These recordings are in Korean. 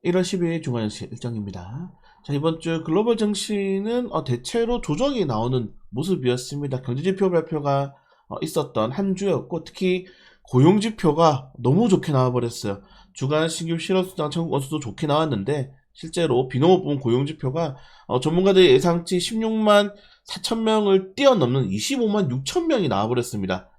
1월 10일 중간 일정입니다. 자, 이번 주 글로벌 증시는 대체로 조정이 나오는 모습이었습니다. 경제지표 발표가 있었던 한 주였고, 특히 고용지표가 너무 좋게 나와버렸어요. 주간 신규 실업수당 청구 건수도 좋게 나왔는데, 실제로 비농업 부문 고용지표가 전문가들의 예상치 16만 4천 명을 뛰어넘는 25만 6천 명이 나와버렸습니다.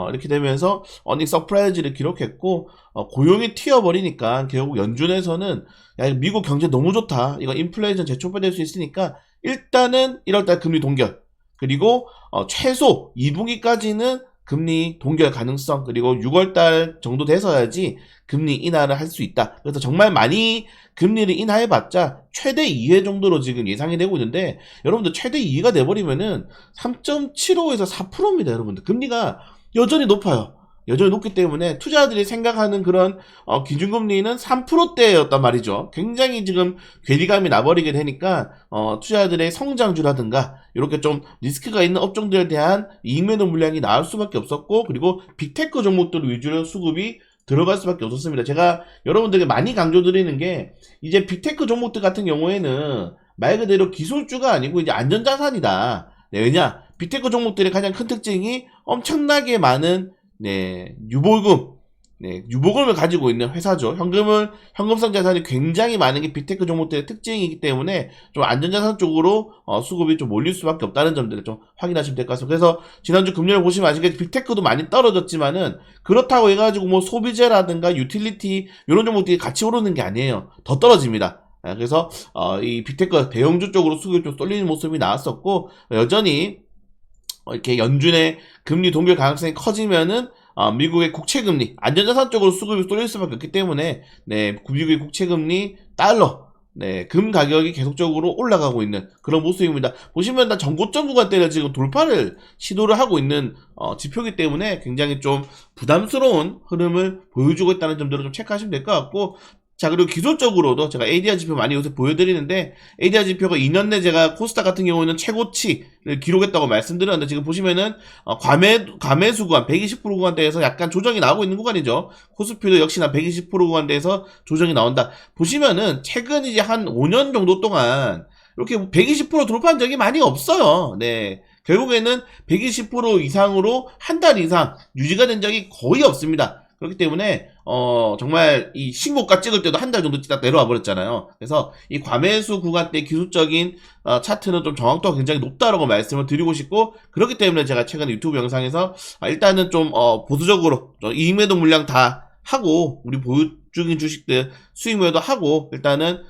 이렇게 되면서 어닝 서프라이즈를 기록했고, 고용이 튀어버리니까 결국 연준에서는 야, 이거 미국 경제 너무 좋다, 이거 인플레이션 재촉발될 수 있으니까 일단은 1월달 금리 동결, 그리고 최소 2분기까지는 금리 동결 가능성, 그리고 6월달 정도 돼서야지 금리 인하를 할 수 있다. 그래서 정말 많이 금리를 인하해봤자 최대 2회 정도로 지금 예상이 되고 있는데, 여러분들 최대 2회가 돼버리면은 3.75에서 4%입니다. 여러분들 금리가 여전히 높아요. 여전히 높기 때문에 투자자들이 생각하는 그런 기준금리는 3%대였단 말이죠. 굉장히 지금 괴리감이 나버리게 되니까 투자자들의 성장주라든가 이렇게 좀 리스크가 있는 업종들에 대한 이익매도 물량이 나올 수밖에 없었고, 그리고 빅테크 종목들 위주로 수급이 들어갈 수밖에 없었습니다. 제가 여러분들에게 많이 강조드리는 게, 이제 빅테크 종목들 같은 경우에는 말 그대로 기술주가 아니고 이제 안전자산이다. 네, 왜냐? 빅테크 종목들의 가장 큰 특징이 엄청나게 많은 유보금을 가지고 있는 회사죠. 현금성 자산이 굉장히 많은 게 빅테크 종목들의 특징이기 때문에 좀 안전자산 쪽으로 수급이 좀 몰릴 수밖에 없다는 점들을 좀 확인하시면 될 것 같습니다. 그래서 지난주 금요일 보시면 아시겠지만 빅테크도 많이 떨어졌지만은, 그렇다고 해가지고 뭐 소비재라든가 유틸리티 이런 종목들이 같이 오르는 게 아니에요. 더 떨어집니다. 그래서 이 빅테크 대형주 쪽으로 수급이 좀 쏠리는 모습이 나왔었고, 여전히 이렇게 연준의 금리 동결 가능성이 커지면은 미국의 국채금리, 안전자산 쪽으로 수급이 쏠릴 수밖에 없기 때문에, 미국의 국채금리, 달러, 금 가격이 계속적으로 올라가고 있는 그런 모습입니다. 보시면 다 전고점 구간대를 지금 돌파를 시도를 하고 있는 지표이기 때문에 굉장히 좀 부담스러운 흐름을 보여주고 있다는 점들을 좀 체크하시면 될 것 같고, 자, 그리고 기술적으로도 제가 ADR 지표 많이 요새 보여드리는데, ADR 지표가 2년 내 제가 코스닥 같은 경우는 최고치를 기록했다고 말씀드렸는데, 지금 보시면은 과매수 구간 120% 구간대에서 약간 조정이 나오고 있는 구간이죠. 코스피도 역시나 120% 구간대에서 조정이 나온다. 보시면은 최근 이제 한 5년 정도 동안 이렇게 120% 돌파한 적이 많이 없어요. 결국에는 120% 이상으로 한 달 이상 유지가 된 적이 거의 없습니다. 그렇기 때문에 정말 이 신고가 찍을 때도 한 달 정도 딱 내려와 버렸잖아요. 그래서 이 과매수 구간대 기술적인 차트는 좀 정확도가 굉장히 높다라고 말씀을 드리고 싶고, 그렇기 때문에 제가 최근에 유튜브 영상에서 일단은 좀 보수적으로 이익매도 물량 다 하고, 우리 보유 중인 주식들 수익매도 하고, 일단은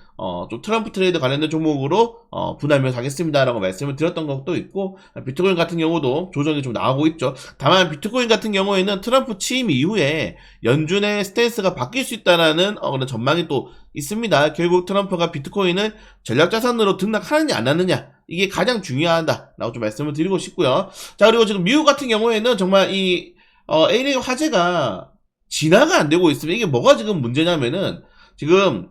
좀 트럼프 트레이드 관련된 종목으로 분할매수 하겠습니다라고 말씀을 드렸던 것도 있고, 비트코인 같은 경우도 조정이 좀 나오고 있죠. 다만 비트코인 같은 경우에는 트럼프 취임 이후에 연준의 스탠스가 바뀔 수 있다라는 그런 전망이 또 있습니다. 결국 트럼프가 비트코인을 전략자산으로 등락하느냐 안 하느냐, 이게 가장 중요하다라고 좀 말씀을 드리고 싶고요. 자, 그리고 지금 미국 같은 경우에는 정말 이 LA 화재가 진화가 안 되고 있으면, 이게 뭐가 지금 문제냐면은, 지금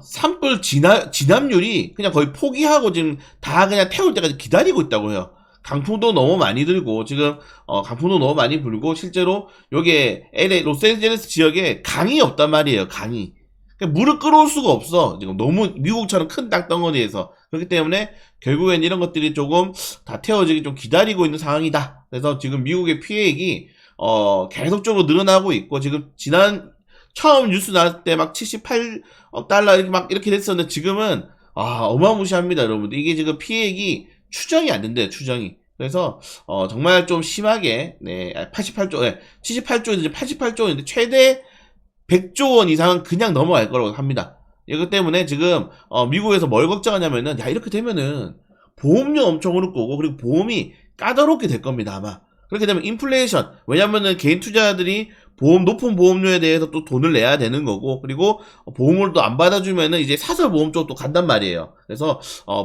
산불 진압률이 그냥 거의 포기하고 지금 다 그냥 태울 때까지 기다리고 있다고 해요. 강풍도 너무 많이 들고, 지금 강풍도 너무 많이 불고, 실제로 요게 LA 로스앤젤레스 지역에 강이 없단 말이에요. 강이. 그러니까 물을 끌어올 수가 없어. 지금 너무 미국처럼 큰 땅덩어리에서. 그렇기 때문에 결국엔 이런 것들이 조금 다 태워지기 좀 기다리고 있는 상황이다. 그래서 지금 미국의 피해액이 계속적으로 늘어나고 있고, 지금 처음 뉴스 나왔을 때 막 78달러 이렇게 됐었는데, 지금은 어마무시합니다, 여러분들. 이게 지금 피해액이 추정이 안 된대요, 추정이. 그래서 정말 좀 심하게 78조, 78조인데 이제 88조인데 최대 100조 원 이상은 그냥 넘어갈 거라고 합니다. 이것 때문에 지금 미국에서 뭘 걱정하냐면은, 야, 이렇게 되면은 보험료 엄청 오를 거고, 그리고 보험이 까다롭게 될 겁니다, 아마. 그렇게 되면 인플레이션, 왜냐면은 개인 투자자들이 높은 보험료에 대해서 또 돈을 내야 되는 거고, 그리고 보험을 또 안 받아주면은 이제 사설보험 쪽도 간단 말이에요. 그래서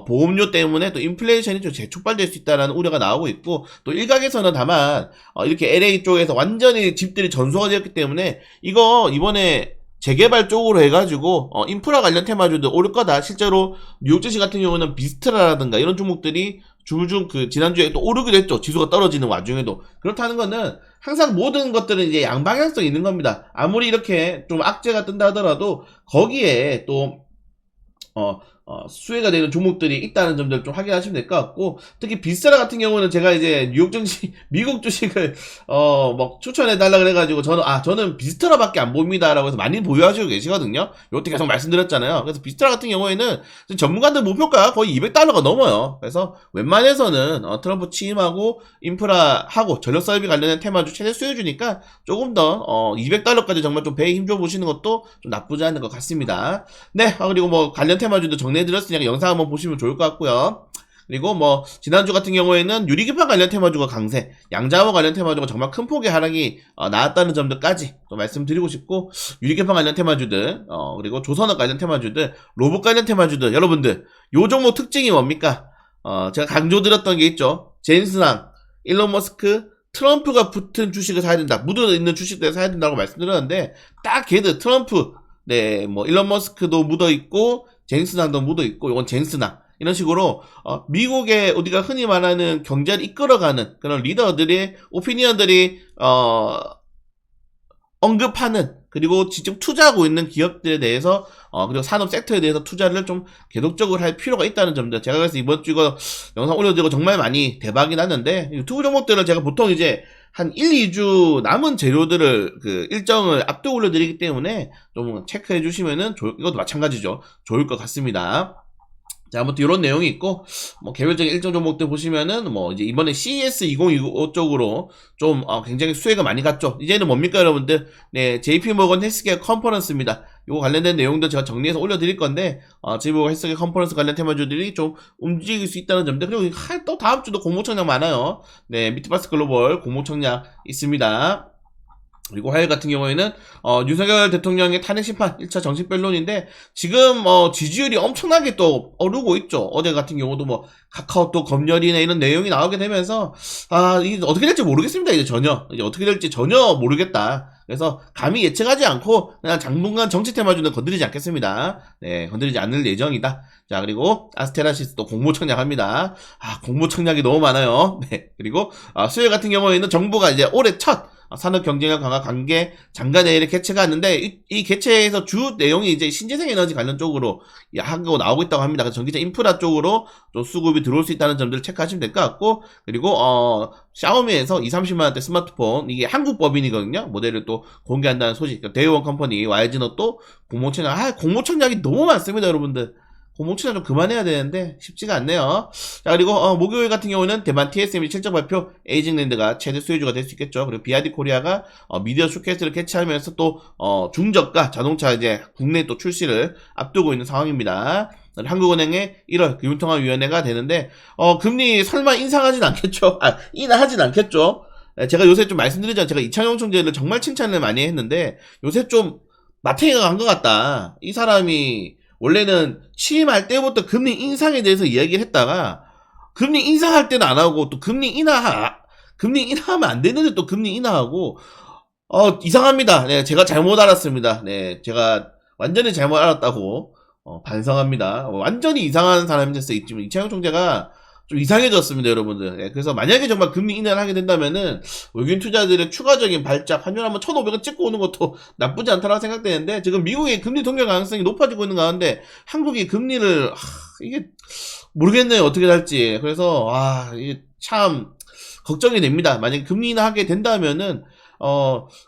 보험료 때문에 또 인플레이션이 좀 재촉발될 수 있다는 우려가 나오고 있고, 또 일각에서는 다만 이렇게 LA 쪽에서 완전히 집들이 전소가 되었기 때문에 이거 이번에 재개발 쪽으로 해가지고 인프라 관련 테마주도 오를 거다. 실제로 뉴욕 증시 같은 경우는 비스트라라든가 이런 종목들이 중중 지난주에 또 오르기도 했죠. 지수가 떨어지는 와중에도. 그렇다는 거는 항상 모든 것들은 이제 양방향성이 있는 겁니다. 아무리 이렇게 좀 악재가 뜬다 하더라도 거기에 또 수혜가 되는 종목들이 있다는 점들 좀 확인하시면 될 것 같고, 특히 비스라 같은 경우는 제가 이제 뉴욕 증시, 미국 주식을, 막 추천해달라 그래가지고, 저는 비스트라밖에 안 봅니다라고 해서 많이 보유하시고 계시거든요. 요때 계속 말씀드렸잖아요. 그래서 비스트라 같은 경우에는 전문가들 목표가 거의 $200가 넘어요. 그래서 웬만해서는, 트럼프 취임하고, 인프라하고, 전력 설비 관련된 테마주 최대 수혜주니까 조금 더, $200까지 정말 좀 배에 힘줘 보시는 것도 좀 나쁘지 않은 것 같습니다. 네, 그리고 뭐 관련 테마주도 정리해드렸으니까 영상 한번 보시면 좋을 것 같고요. 그리고 뭐 지난주 같은 경우에는 유리기판 관련 테마주가 강세, 양자모 관련 테마주가 정말 큰 폭의 하락이 나왔다는 점들까지 또 말씀드리고 싶고, 유리기판 관련 테마주들, 그리고 조선업 관련 테마주들, 로봇 관련 테마주들, 여러분들 요 종목 특징이 뭡니까? 제가 강조드렸던 게 있죠. 젠슨항, 일론 머스크, 트럼프가 붙은 주식을 사야 된다, 묻어있는 주식들을 사야 된다고 말씀드렸는데, 딱 걔들 트럼프, 네, 뭐 일론 머스크도 묻어있고 젠슨항도 묻어있고, 이건 젠슨항, 이런 식으로 미국의 우리가 흔히 말하는 경제를 이끌어가는 그런 리더들의 오피니언들이 언급하는, 그리고 직접 투자하고 있는 기업들에 대해서 그리고 산업 섹터에 대해서 투자를 좀 계속적으로 할 필요가 있다는 점들, 제가 그래서 이번 주 이거 영상 올려드리고 정말 많이 대박이 났는데, 유튜브 종목들을 제가 보통 이제 한 1, 2주 남은 재료들을 일정을 앞두고 올려드리기 때문에 좀 체크해 주시면은 이것도 마찬가지죠. 좋을 것 같습니다. 자, 아무튼 이런 내용이 있고, 뭐 개별적인 일정 종목들 보시면은 뭐 이제 이번에 CES 2025 쪽으로 좀 굉장히 수혜가 많이 갔죠. 이제는 뭡니까 여러분들? 네, JP 모건 헬스케어 컨퍼런스입니다. 요거 관련된 내용도 제가 정리해서 올려드릴 건데, JP 모건 헬스케어 컨퍼런스 관련 테마주들이 좀 움직일 수 있다는 점들, 그리고 또 다음 주도 공모청약 많아요. 네, 미트박스 글로벌 공모청약 있습니다. 그리고 화요일 같은 경우에는 윤석열 대통령의 탄핵 심판 1차 정식 변론인데, 지금 지지율이 엄청나게 또 오르고 있죠. 어제 같은 경우도 뭐 카카오톡 검열이나 이런 내용이 나오게 되면서 이게 어떻게 될지 모르겠습니다. 이제 어떻게 될지 전혀 모르겠다. 그래서 감히 예측하지 않고 그냥 당분간 정치 테마주는 건드리지 않겠습니다. 네, 건드리지 않을 예정이다. 자, 그리고 아스테라시스도 공모청약 합니다. 공모청약이 너무 많아요. 네, 그리고 수요일 같은 경우에는 정부가 이제 올해 첫 산업 경쟁력 강화 관계 장관회의를 개최가 왔는데, 이 개최에서 주 내용이 이제 신재생 에너지 관련 쪽으로 하고 나오고 있다고 합니다. 그래서 전기차 인프라 쪽으로 좀 수급이 들어올 수 있다는 점들을 체크하시면 될 것 같고, 그리고 샤오미에서 20-30만원대 스마트폰, 이게 한국 법인이거든요. 모델을 또 공개한다는 소식. 대우원 컴퍼니, YG는 또 공모청약, 공모청약이 너무 많습니다, 여러분들. 공모청약 좀 그만해야 되는데 쉽지가 않네요. 자, 그리고 목요일 같은 경우는 대만 TSMC 실적 발표, 에이징랜드가 최대 수혜주가 될 수 있겠죠. 그리고 BYD 코리아가 미디어 쇼케이스를 개최하면서 또 중저가 자동차 이제 국내 또 출시를 앞두고 있는 상황입니다. 한국은행의 1월 금융통화위원회가 되는데, 금리 설마 인상하진 않겠죠? 인하하진 않겠죠? 제가 요새 좀 말씀드리자면, 제가 이창용 총재를 정말 칭찬을 많이 했는데 요새 좀 마탱이가 간 것 같다. 이 사람이 원래는 취임할 때부터 금리 인상에 대해서 이야기를 했다가, 금리 인상할 때는 안 하고, 또 금리 인하하면 안 되는데 또 금리 인하하고, 이상합니다. 네, 제가 잘못 알았습니다. 네, 제가 완전히 잘못 알았다고, 반성합니다. 완전히 이상한 사람이 됐어요. 지금 이창용 총재가 좀 이상해졌습니다, 여러분들. 네, 그래서 만약에 정말 금리 인하를 하게 된다면은 외국인 투자들의 추가적인 발작, 환율 한번 1,500원 찍고 오는 것도 나쁘지 않다라고 생각되는데, 지금 미국의 금리 동결 가능성이 높아지고 있는 가운데 한국이 금리를 이게 모르겠네요, 어떻게 될지. 그래서 이게 참 걱정이 됩니다. 만약에 금리 인하하게 된다면은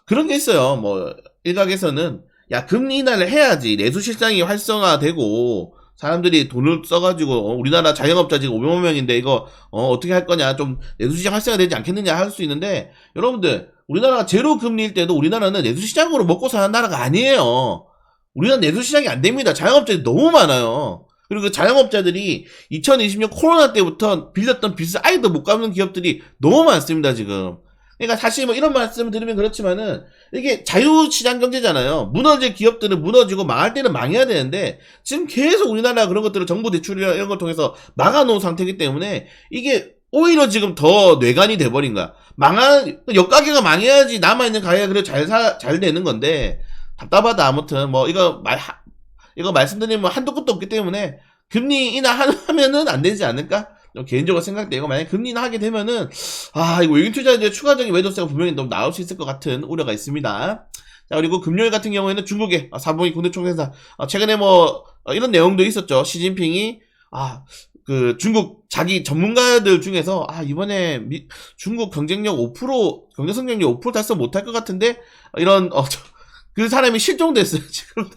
그런 게 있어요. 뭐 일각에서는 금리 인하를 해야지 내수 실장이 활성화되고 사람들이 돈을 써가지고, 우리나라 자영업자 지금 500만 명인데 이거 어떻게 할 거냐, 좀 내수시장 활성화되지 않겠느냐 할 수 있는데, 여러분들 우리나라가 제로 금리일 때도 우리나라는 내수시장으로 먹고 사는 나라가 아니에요. 우리나라 내수시장이 안 됩니다. 자영업자들이 너무 많아요. 그리고 그 자영업자들이 2020년 코로나 때부터 빌렸던 빚을 아예도 못 갚는 기업들이 너무 많습니다, 지금. 그러니까 사실 뭐 이런 말씀을 드리면 그렇지만은, 이게 자유시장 경제잖아요. 무너질 기업들은 무너지고 망할 때는 망해야 되는데, 지금 계속 우리나라가 그런 것들을 정부 대출이나 이런 걸 통해서 막아놓은 상태이기 때문에 이게 오히려 지금 더 뇌관이 돼버린 거야. 옆가게가 망해야지 남아있는 가게가 그래도 잘 되는 건데, 답답하다. 아무튼 뭐 이거 말씀드리면 한도 끝도 없기 때문에 금리 인하하면은 안 되지 않을까? 좀 개인적으로 생각되고, 만약에 금리나 하게 되면은, 이거 외국인 투자자들의 추가적인 매도세가 분명히 너무 나올 수 있을 것 같은 우려가 있습니다. 자, 그리고 금요일 같은 경우에는 중국의 4분기 국내 총생산, 최근에 이런 내용도 있었죠. 시진핑이, 중국 자기 전문가들 중에서, 이번에 중국 경쟁력 5%, 경제 성장률 5% 달성 못할 것 같은데, 이런, 그 사람이 실종됐어요, 지금.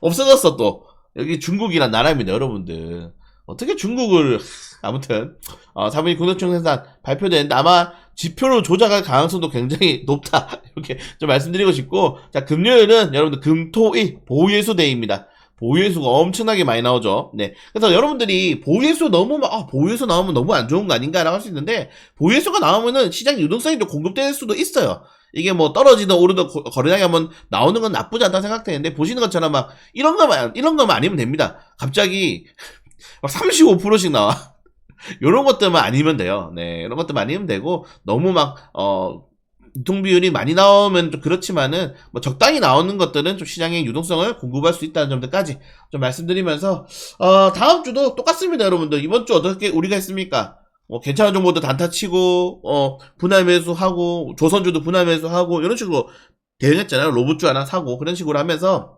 없어졌어, 또. 여기 중국이란 나라입니다, 여러분들. 어떻게 중국을, 아무튼, 4분기 국내 총생산 발표되는데, 아마 지표로 조작할 가능성도 굉장히 높다. 이렇게 좀 말씀드리고 싶고, 자, 금요일은 여러분들 금토일 보유예수 데이입니다. 보유예수가 엄청나게 많이 나오죠. 네. 그래서 여러분들이 보유예수 보유예수 나오면 너무 안 좋은 거 아닌가라고 할 수 있는데, 보유예수가 나오면은 시장 유동성이 좀 공급될 수도 있어요. 이게 떨어지든 오르든 거래량이 한번 나오는 건 나쁘지 않다고 생각되는데, 보시는 것처럼 이런 것만 아니면 됩니다. 갑자기, 35%씩 나와. 요런 것들만 아니면 돼요. 네. 이런 것들만 아니면 되고, 너무 유통비율이 많이 나오면 좀 그렇지만은, 적당히 나오는 것들은 좀 시장의 유동성을 공급할 수 있다는 점들까지 좀 말씀드리면서, 다음 주도 똑같습니다, 여러분들. 이번 주 어떻게 우리가 했습니까? 괜찮은 정보도 단타 치고, 분할 매수하고, 조선주도 분할 매수하고, 이런 식으로 대응했잖아요. 로봇주 하나 사고, 그런 식으로 하면서,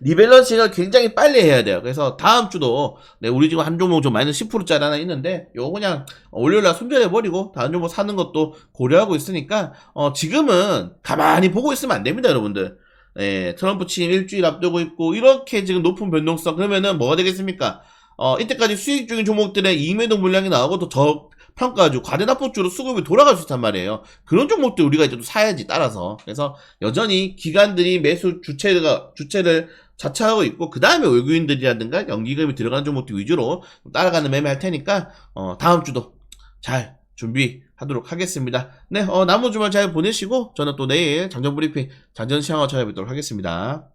리밸런싱을 굉장히 빨리 해야 돼요. 그래서 다음 주도, 네, 우리 지금 한 종목 좀 마이너스 10%짜리 하나 있는데, 요거 그냥 월요일날 손절해버리고, 다른 종목 사는 것도 고려하고 있으니까, 지금은 가만히 보고 있으면 안 됩니다, 여러분들. 네, 트럼프 취임 일주일 앞두고 있고, 이렇게 지금 높은 변동성, 그러면은 뭐가 되겠습니까? 이때까지 수익 중인 종목들의 이매도 물량이 나오고 또 평가가지고 과대납보주로 수급이 돌아갈 수 있단 말이에요. 그런 종목들 우리가 이제 또 사야지, 따라서. 그래서 여전히 기관들이 매수 주체를 자처하고 있고, 그 다음에 외국인들이라든가 연기금이 들어가는 종목들 위주로 따라가는 매매 할 테니까, 다음 주도 잘 준비하도록 하겠습니다. 네, 남은 주말 잘 보내시고, 저는 또 내일 장전 브리핑, 장전 시황을 찾아뵙도록 하겠습니다.